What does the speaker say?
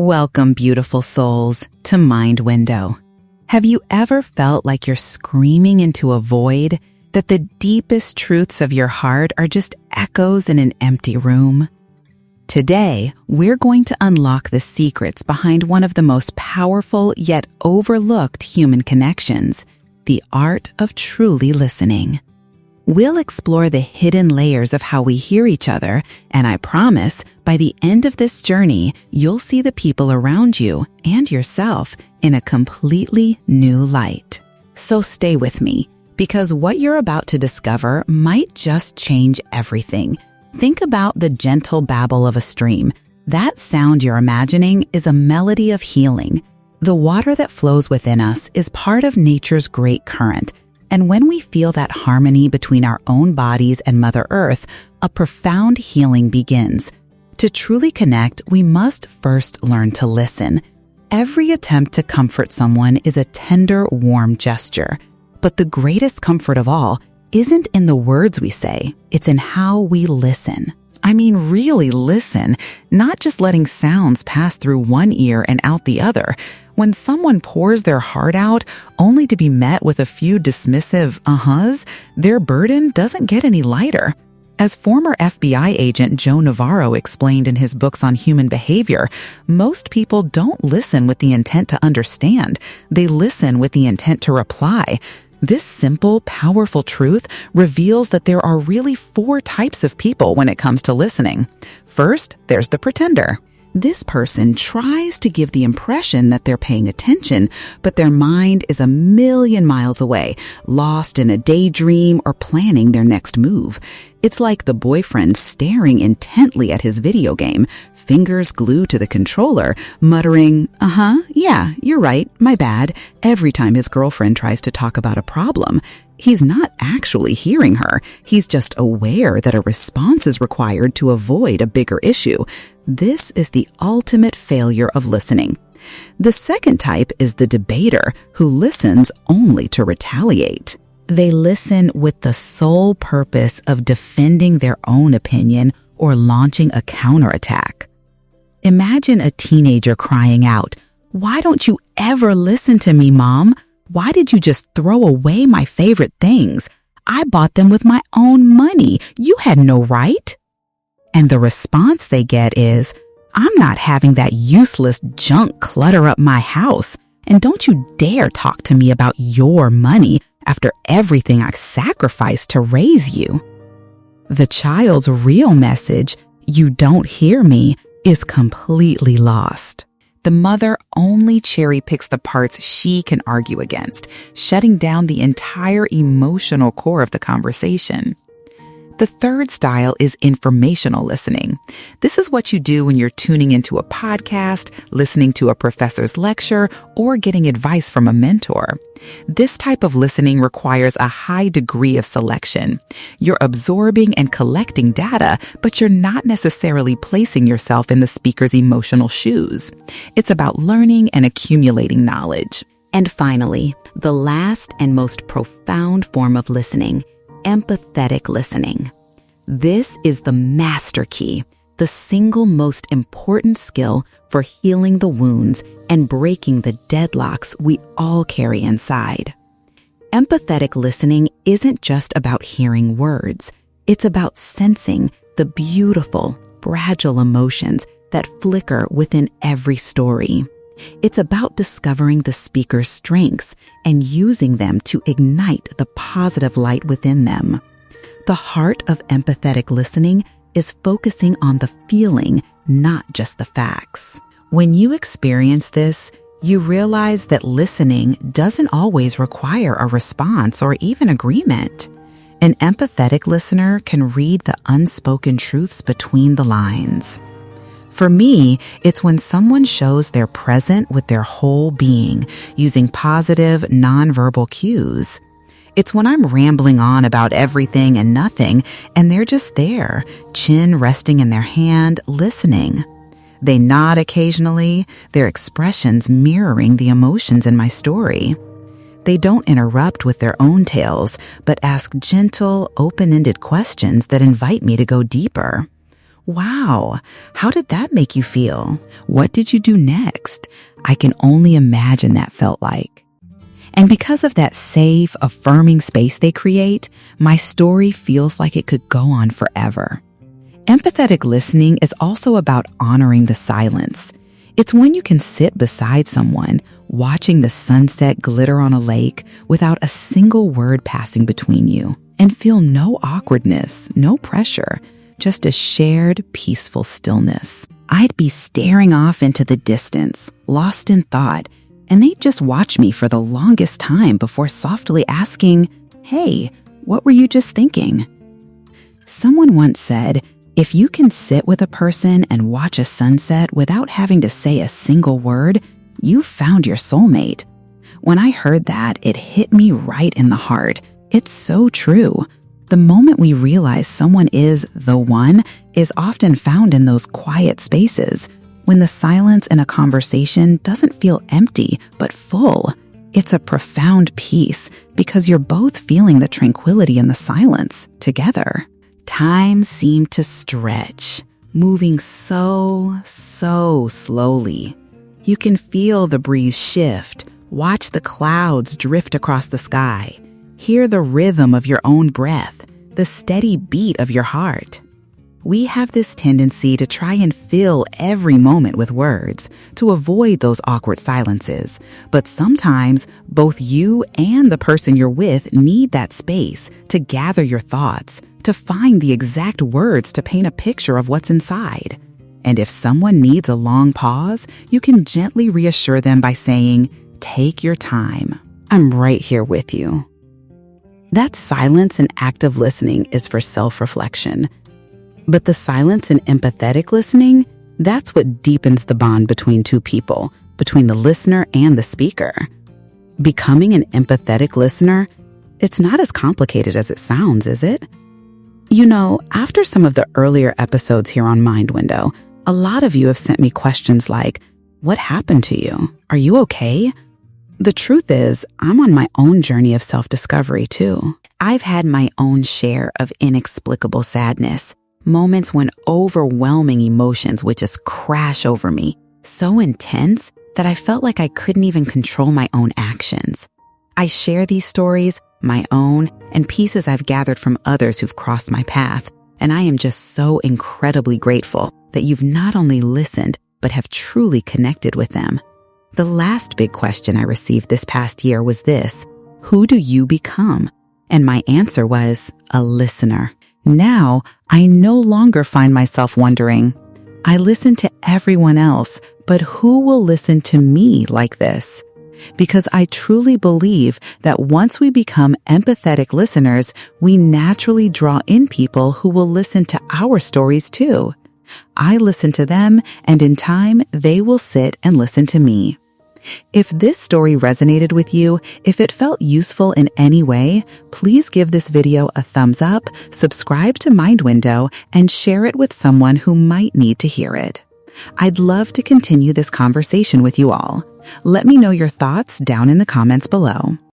Welcome, beautiful souls, to Mind Window. Have you ever felt like you're screaming into a void, that the deepest truths of your heart are just echoes in an empty room? Today, we're going to unlock the secrets behind one of the most powerful yet overlooked human connections, the art of truly listening. We'll explore the hidden layers of how we hear each other, and I promise, by the end of this journey, you'll see the people around you and yourself in a completely new light. So stay with me, because what you're about to discover might just change everything. Think about the gentle babble of a stream. That sound you're imagining is a melody of healing. The water that flows within us is part of nature's great current. And when we feel that harmony between our own bodies and Mother Earth, a profound healing begins. To truly connect, we must first learn to listen. Every attempt to comfort someone is a tender, warm gesture. But the greatest comfort of all isn't in the words we say, it's in how we listen. I mean, really listen, not just letting sounds pass through one ear and out the other. When someone pours their heart out, only to be met with a few dismissive uh-huhs, their burden doesn't get any lighter. As former FBI agent Joe Navarro explained in his books on human behavior, most people don't listen with the intent to understand. They listen with the intent to reply. This simple, powerful truth reveals that there are really 4 types of people when it comes to listening. First, there's the pretender. This person tries to give the impression that they're paying attention, but their mind is a million miles away, lost in a daydream or planning their next move. It's like the boyfriend staring intently at his video game, fingers glued to the controller, muttering, yeah, you're right, my bad, every time his girlfriend tries to talk about a problem. He's not actually hearing her. He's just aware that a response is required to avoid a bigger issue. This is the ultimate failure of listening. The second type is the debater, who listens only to retaliate. They listen with the sole purpose of defending their own opinion or launching a counterattack. Imagine a teenager crying out, "Why don't you ever listen to me, Mom? Why did you just throw away my favorite things? I bought them with my own money. You had no right." And the response they get is, "I'm not having that useless junk clutter up my house. And don't you dare talk to me about your money after everything I sacrificed to raise you." The child's real message, "You don't hear me," is completely lost. The mother only cherry picks the parts she can argue against, shutting down the entire emotional core of the conversation. The third style is informational listening. This is what you do when you're tuning into a podcast, listening to a professor's lecture, or getting advice from a mentor. This type of listening requires a high degree of selection. You're absorbing and collecting data, but you're not necessarily placing yourself in the speaker's emotional shoes. It's about learning and accumulating knowledge. And finally, the last and most profound form of listening, empathetic listening. This is the master key, the single most important skill for healing the wounds and breaking the deadlocks we all carry inside. Empathetic listening isn't just about hearing words. It's about sensing the beautiful, fragile emotions that flicker within every story. It's about discovering the speaker's strengths and using them to ignite the positive light within them. The heart of empathetic listening is focusing on the feeling, not just the facts. When you experience this, you realize that listening doesn't always require a response or even agreement. An empathetic listener can read the unspoken truths between the lines. For me, it's when someone shows they're present with their whole being, using positive, nonverbal cues. It's when I'm rambling on about everything and nothing, and they're just there, chin resting in their hand, listening. They nod occasionally, their expressions mirroring the emotions in my story. They don't interrupt with their own tales, but ask gentle, open-ended questions that invite me to go deeper. Wow, how did that make you feel? What did you do next? I can only imagine that felt like. And because of that safe, affirming space they create, my story feels like it could go on forever. Empathetic listening is also about honoring the silence. It's when you can sit beside someone, watching the sunset glitter on a lake without a single word passing between you, and feel no awkwardness, no pressure, just a shared, peaceful stillness. I'd be staring off into the distance, lost in thought, and they'd just watch me for the longest time before softly asking, "Hey, what were you just thinking?" Someone once said, if you can sit with a person and watch a sunset without having to say a single word, you've found your soulmate. When I heard that, it hit me right in the heart. It's so true. The moment we realize someone is the one is often found in those quiet spaces, when the silence in a conversation doesn't feel empty, but full. It's a profound peace because you're both feeling the tranquility in the silence together. Time seemed to stretch, moving so slowly. You can feel the breeze shift, watch the clouds drift across the sky, hear the rhythm of your own breath, the steady beat of your heart. We have this tendency to try and fill every moment with words to avoid those awkward silences. But sometimes both you and the person you're with need that space to gather your thoughts, to find the exact words to paint a picture of what's inside. And if someone needs a long pause, you can gently reassure them by saying, "Take your time. I'm right here with you." That silence and active listening is for self-reflection. But the silence and empathetic listening, that's what deepens the bond between two people, between the listener and the speaker. Becoming an empathetic listener, it's not as complicated as it sounds, is it? You know, after some of the earlier episodes here on Mind Window, a lot of you have sent me questions like, "What happened to you? Are you okay?" The truth is, I'm on my own journey of self-discovery too. I've had my own share of inexplicable sadness, moments when overwhelming emotions would just crash over me, so intense that I felt like I couldn't even control my own actions. I share these stories, my own, and pieces I've gathered from others who've crossed my path, and I am just so incredibly grateful that you've not only listened, but have truly connected with them. The last big question I received this past year was this: who do you become? And my answer was a listener. Now, I no longer find myself wondering, I listen to everyone else, but who will listen to me like this? Because I truly believe that once we become empathetic listeners, we naturally draw in people who will listen to our stories too. I listen to them, and in time, they will sit and listen to me. If this story resonated with you, if it felt useful in any way, please give this video a thumbs up, subscribe to Mind Window, and share it with someone who might need to hear it. I'd love to continue this conversation with you all. Let me know your thoughts down in the comments below.